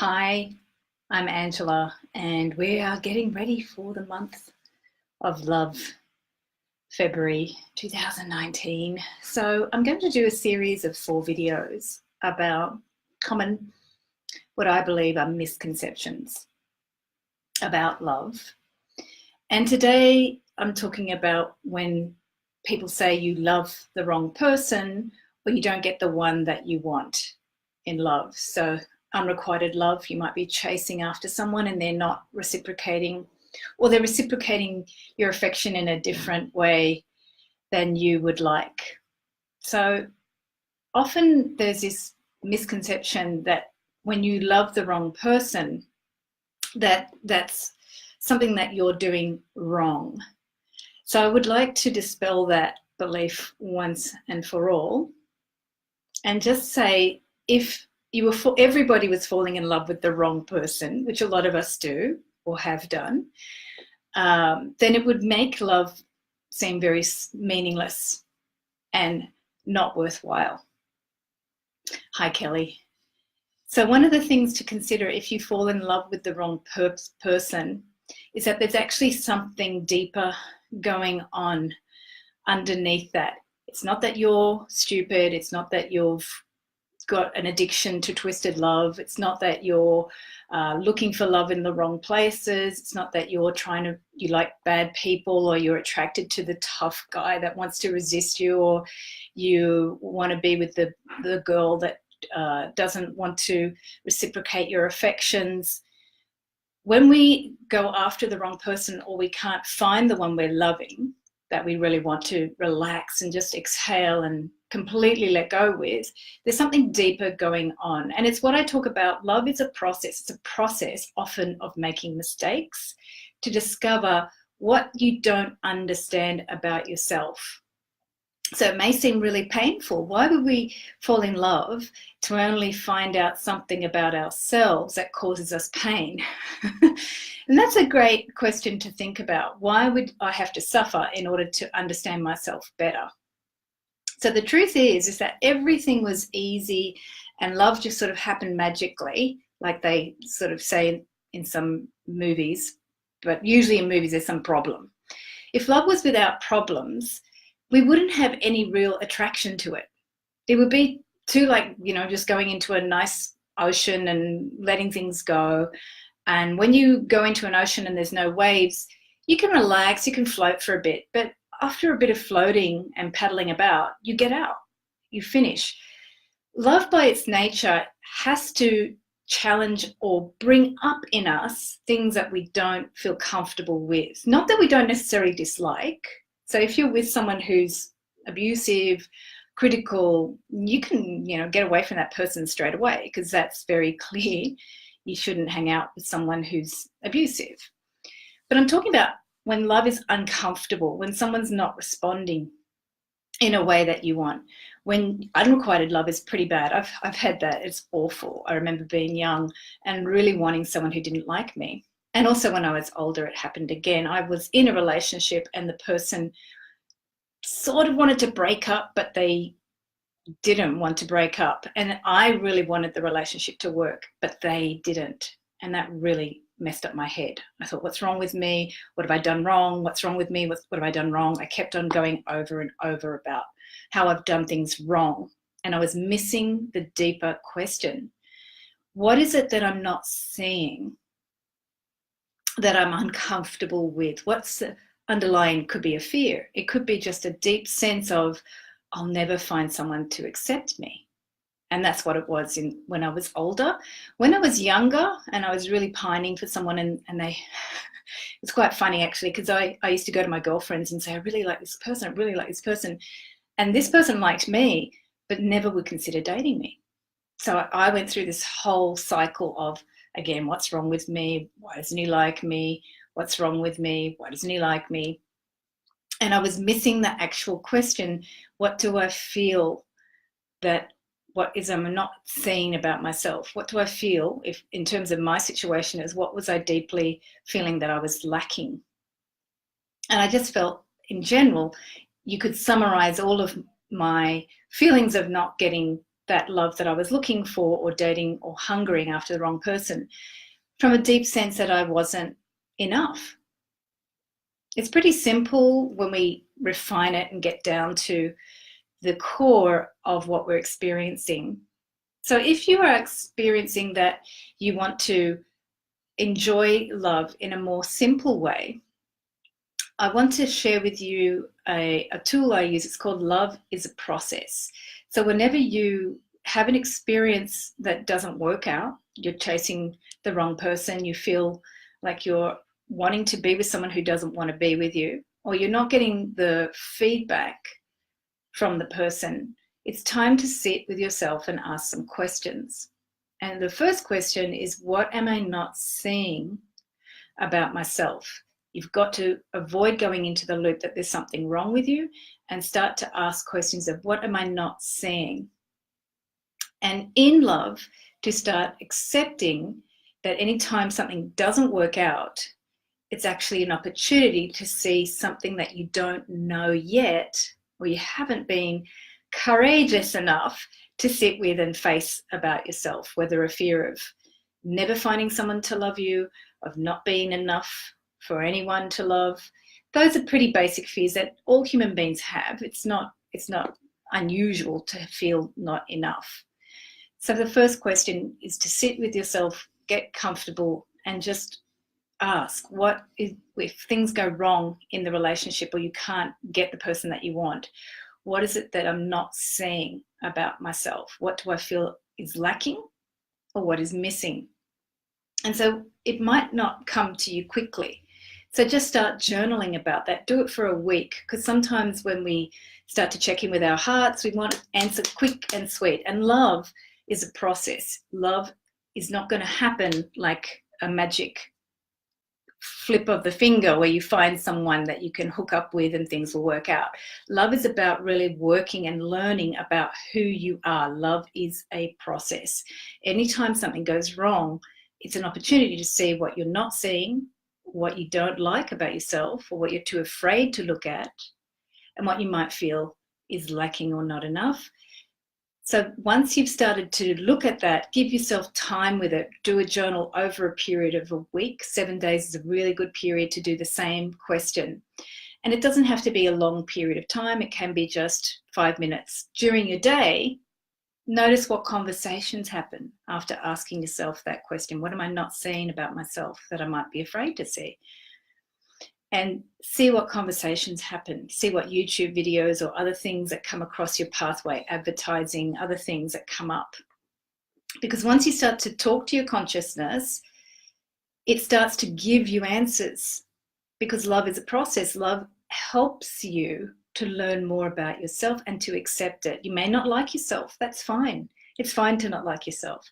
Hi, I'm Angela, and we are getting ready for the month of love, February 2019. So I'm going to do a series of 4 videos about common, what I believe are misconceptions about love. And today I'm talking about when people say you love the wrong person or you don't get the one that you want in love. So unrequited love, you might be chasing after someone and they're not reciprocating, or they're reciprocating your affection in a different way than you would like. So often there's this misconception that when you love the wrong person, that's something that you're doing wrong. So I would like to dispel that belief once and for all and just say, if everybody was falling in love with the wrong person, which a lot of us do or have done, then it would make love seem very meaningless and not worthwhile. Hi, Kelly. So one of the things to consider if you fall in love with the wrong person is that there's actually something deeper going on underneath that. It's not that you're stupid. It's not that you've got an addiction to twisted love. It's not that you're looking for love in the wrong places. It's not that you like bad people, or you're attracted to the tough guy that wants to resist you, or you want to be with the girl that doesn't want to reciprocate your affections. When we go after the wrong person, or we can't find the one we're loving, that we really want to relax and just exhale and completely let go with, there's something deeper going on. And it's what I talk about. Love is a process. It's a process often of making mistakes to discover what you don't understand about yourself. So it may seem really painful. Why would we fall in love to only find out something about ourselves that causes us pain? And that's a great question to think about. Why would I have to suffer in order to understand myself better? So the truth is that everything was easy and love just sort of happened magically, like they sort of say in some movies, but usually in movies there's some problem. If love was without problems, we wouldn't have any real attraction to it. It would be too just going into a nice ocean and letting things go. And when you go into an ocean and there's no waves, you can relax, you can float for a bit. But after a bit of floating and paddling about, you get out, you finish. Love by its nature has to challenge or bring up in us things that we don't feel comfortable with. Not that we don't necessarily dislike. So if you're with someone who's abusive, critical, you can, get away from that person straight away, because that's very clear. You shouldn't hang out with someone who's abusive. But I'm talking about when love is uncomfortable, when someone's not responding in a way that you want. When unrequited love is pretty bad. I've had that. It's awful. I remember being young and really wanting someone who didn't like me. And also when I was older, it happened again. I was in a relationship and the person sort of wanted to break up, but they didn't want to break up. And I really wanted the relationship to work, but they didn't. And that really messed up my head. I thought, what's wrong with me? What have I done wrong? What's wrong with me? What have I done wrong? I kept on going over and over about how I've done things wrong. And I was missing the deeper question. What is it that I'm not seeing that I'm uncomfortable with? What's the underlying? Could be a fear. It could be just a deep sense of, I'll never find someone to accept me. And that's what it was when I was older. When I was younger and I was really pining for someone, and they, it's quite funny actually, because I used to go to my girlfriends and say, I really like this person, I really like this person. And this person liked me, but never would consider dating me. So I went through this whole cycle of, again, what's wrong with me? Why doesn't he like me? What's wrong with me? Why doesn't he like me? And I was missing the actual question, what do I feel I'm not seeing about myself? What do I feel if, in terms of my situation, is what was I deeply feeling that I was lacking? And I just felt, in general, you could summarize all of my feelings of not getting that love that I was looking for or dating or hungering after the wrong person from a deep sense that I wasn't enough. It's pretty simple when we refine it and get down to the core of what we're experiencing. So if you are experiencing that you want to enjoy love in a more simple way, I want to share with you a tool I use. It's called Love is a Process. So whenever you have an experience that doesn't work out, you're chasing the wrong person, you feel like you're wanting to be with someone who doesn't want to be with you, or you're not getting the feedback from the person, it's time to sit with yourself and ask some questions. And the first question is, what am I not seeing about myself? You've got to avoid going into the loop that there's something wrong with you and start to ask questions of what am I not seeing? And in love, to start accepting that anytime something doesn't work out, it's actually an opportunity to see something that you don't know yet, or you haven't been courageous enough to sit with and face about yourself, whether a fear of never finding someone to love you, of not being enough for anyone to love. Those are pretty basic fears that all human beings have. It's not unusual to feel not enough. So the first question is to sit with yourself, get comfortable, and just ask, what is, if things go wrong in the relationship or you can't get the person that you want, what is it that I'm not seeing about myself? What do I feel is lacking or what is missing? And so it might not come to you quickly. So just start journaling about that. Do it for a week, because sometimes when we start to check in with our hearts, we want to answer quick and sweet. And love is a process. Love is not going to happen like a magic flip of the finger where you find someone that you can hook up with and things will work out. Love is about really working and learning about who you are. Love is a process. Anytime something goes wrong, it's an opportunity to see what you're not seeing, what you don't like about yourself, or what you're too afraid to look at, and what you might feel is lacking or not enough. So once you've started to look at that, give yourself time with it. Do a journal over a period of a week. 7 days is a really good period to do the same question. And it doesn't have to be a long period of time. It can be just 5 minutes. During your day, notice what conversations happen after asking yourself that question. What am I not seeing about myself that I might be afraid to see? And see what conversations happen. See what YouTube videos or other things that come across your pathway, advertising, other things that come up. Because once you start to talk to your consciousness, it starts to give you answers. Because love is a process. Love helps you to learn more about yourself and to accept it. You may not like yourself. That's fine. It's fine to not like yourself.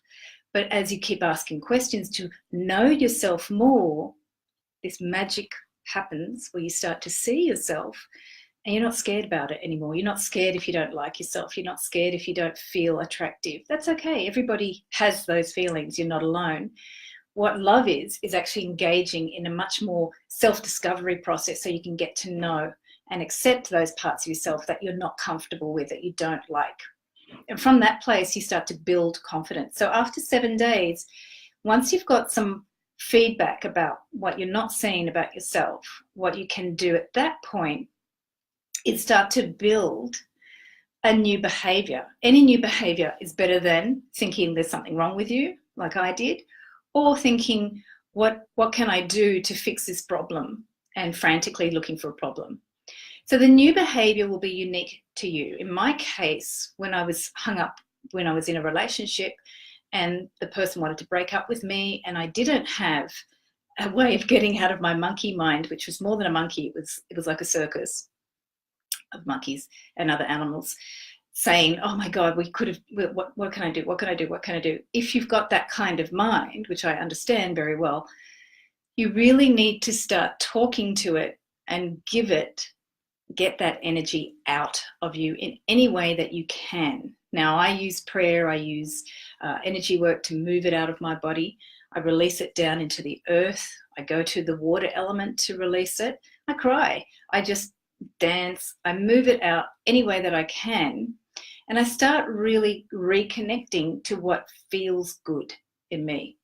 But as you keep asking questions to know yourself more, this magic happens where you start to see yourself and you're not scared about it anymore. You're not scared if you don't like yourself. You're not scared if you don't feel attractive. That's okay. Everybody has those feelings. You're not alone. What love is actually engaging in a much more self-discovery process so you can get to know and accept those parts of yourself that you're not comfortable with, that you don't like. And from that place, you start to build confidence. So after 7 days, once you've got some feedback about what you're not seeing about yourself, what you can do at that point is start to build a new behavior. Any new behavior is better than thinking there's something wrong with you, like I did, or thinking, what can I do to fix this problem, and frantically looking for a problem. So the new behavior will be unique to you. In my case, when I was hung up, when I was in a relationship, and the person wanted to break up with me, and I didn't have a way of getting out of my monkey mind, which was more than a monkey. It was like a circus of monkeys and other animals saying, oh my God, we could have, what can I do? What can I do? What can I do? If you've got that kind of mind, which I understand very well, you really need to start talking to it and get that energy out of you in any way that you can. Now, I use prayer, I use energy work to move it out of my body. I release it down into the earth. I go to the water element to release it. I cry. I just dance. I move it out any way that I can. And I start really reconnecting to what feels good in me.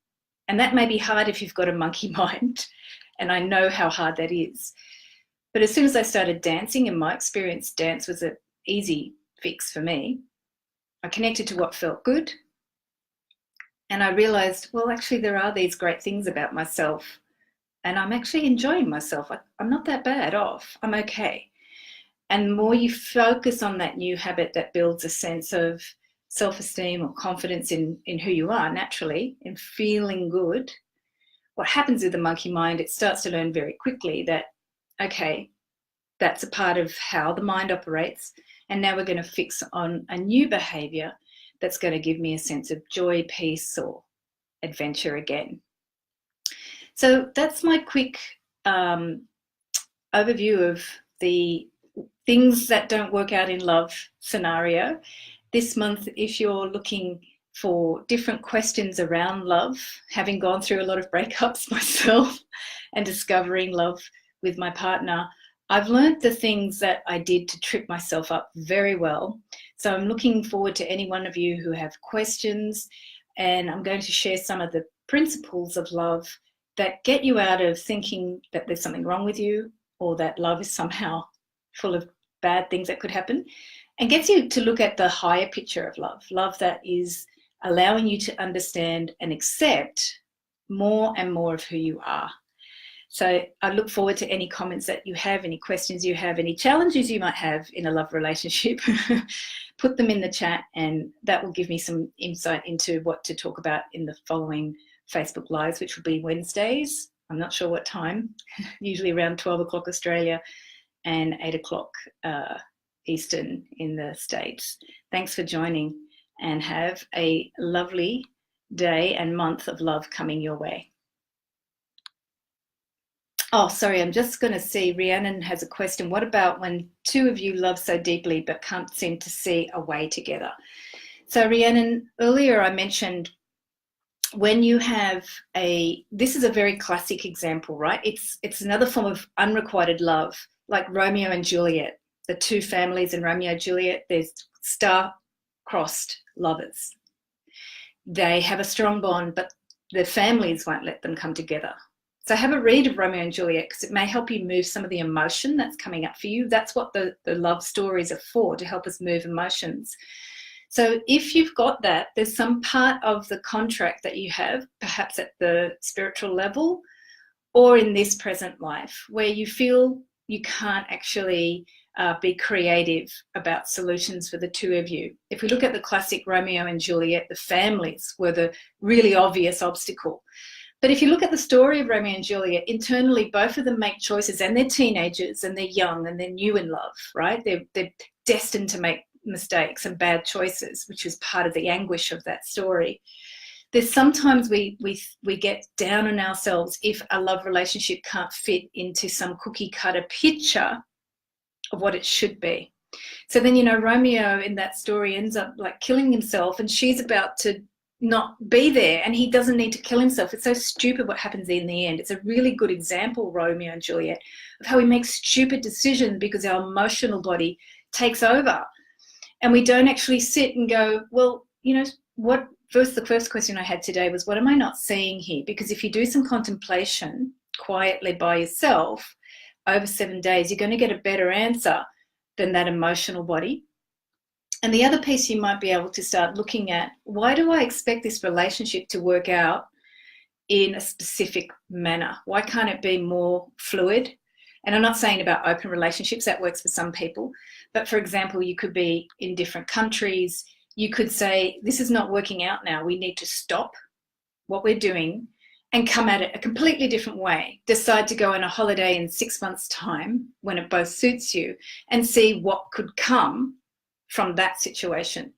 And that may be hard if you've got a monkey mind, and I know how hard that is. But as soon as I started dancing, in my experience, dance was an easy fix for me. I connected to what felt good. And I realized, well, actually, there are these great things about myself. And I'm actually enjoying myself. I'm not that bad off. I'm okay. And the more you focus on that new habit that builds a sense of self-esteem or confidence in who you are naturally, in feeling good, what happens with the monkey mind, it starts to learn very quickly that, okay, that's a part of how the mind operates. And now we're going to fix on a new behavior that's going to give me a sense of joy, peace, or adventure again. So that's my quick overview of the things that don't work out in love scenario. This month, if you're looking for different questions around love, having gone through a lot of breakups myself and discovering love with my partner, I've learned the things that I did to trip myself up very well. So I'm looking forward to any one of you who have questions, and I'm going to share some of the principles of love that get you out of thinking that there's something wrong with you or that love is somehow full of bad things that could happen, and gets you to look at the higher picture of love, love that is allowing you to understand and accept more and more of who you are. So I look forward to any comments that you have, any questions you have, any challenges you might have in a love relationship. Put them in the chat, and that will give me some insight into what to talk about in the following Facebook Lives, which will be Wednesdays. I'm not sure what time, usually around 12 o'clock Australia and 8 o'clock Eastern in the States. Thanks for joining, and have a lovely day and month of love coming your way. Oh, sorry, I'm just going to see, Rhiannon has a question. What about when two of you love so deeply but can't seem to see a way together? So Rhiannon, earlier I mentioned when you have this is a very classic example, right? It's another form of unrequited love, like Romeo and Juliet, the two families in Romeo and Juliet, there's star-crossed lovers. They have a strong bond, but their families won't let them come together. So have a read of Romeo and Juliet, because it may help you move some of the emotion that's coming up for you. That's what the love stories are for, to help us move emotions. So if you've got that, there's some part of the contract that you have, perhaps at the spiritual level or in this present life, where you feel you can't actually be creative about solutions for the two of you. If we look at the classic Romeo and Juliet, the families were the really obvious obstacle. But if you look at the story of Romeo and Juliet, internally, both of them make choices, and they're teenagers and they're young and they're new in love, right? They're destined to make mistakes and bad choices, which is part of the anguish of that story. There's sometimes we get down on ourselves if a love relationship can't fit into some cookie cutter picture of what it should be. So then, Romeo in that story ends up like killing himself, and she's about to not be there, and he doesn't need to kill himself. It's so stupid what happens in the end. It's a really good example, Romeo and Juliet, of how we make stupid decisions because our emotional body takes over, and we don't actually sit and go, well, what the first question I had today was, what am I not seeing here? Because if you do some contemplation quietly by yourself over 7 days, you're going to get a better answer than that emotional body. And the other piece you might be able to start looking at, why do I expect this relationship to work out in a specific manner? Why can't it be more fluid? And I'm not saying about open relationships, that works for some people. But for example, you could be in different countries. You could say, this is not working out now. We need to stop what we're doing and come at it a completely different way. Decide to go on a holiday in 6 months' time when it both suits you, and see what could come from that situation.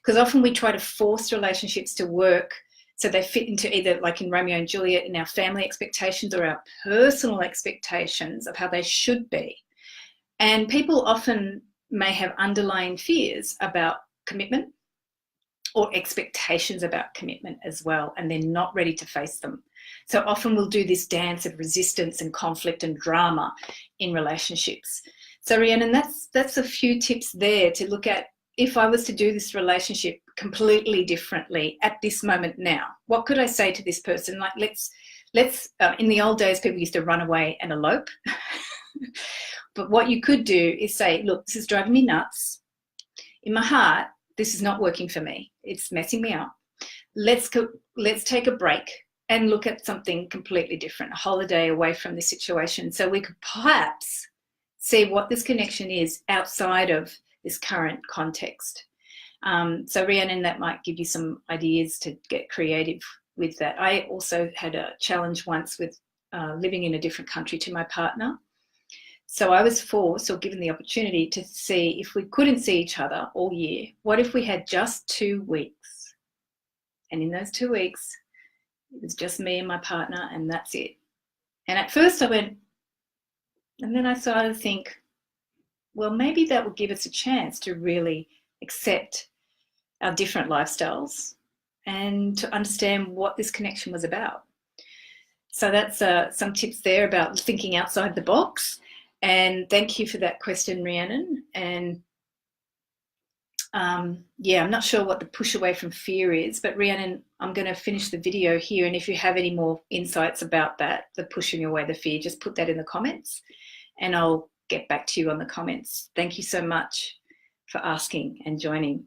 Because often we try to force relationships to work so they fit into either, like in Romeo and Juliet, in our family expectations or our personal expectations of how they should be. And people often may have underlying fears about commitment or expectations about commitment as well, and they're not ready to face them. So often we'll do this dance of resistance and conflict and drama in relationships. So Rhiannon, that's a few tips there to look at if I was to do this relationship completely differently at this moment now? What could I say to this person? Like, let's in the old days, people used to run away and elope. But what you could do is say, look, this is driving me nuts. In my heart, this is not working for me. It's messing me up. Let's take a break and look at something completely different, a holiday away from this situation, so we could perhaps see what this connection is outside of this current context. So Rhiannon, that might give you some ideas to get creative with that. I also had a challenge once with living in a different country to my partner. So I was forced or given the opportunity to see if we couldn't see each other all year, what if we had just 2 weeks? And in those 2 weeks, it was just me and my partner, and that's it. And at first I went, and then I started to think, well, maybe that would give us a chance to really accept our different lifestyles and to understand what this connection was about. So that's some tips there about thinking outside the box. And thank you for that question, Rhiannon. And yeah, I'm not sure what the push away from fear is, but Rhiannon, I'm going to finish the video here. And if you have any more insights about that, the pushing away the fear, just put that in the comments and I'll get back to you on the comments. Thank you so much for asking and joining.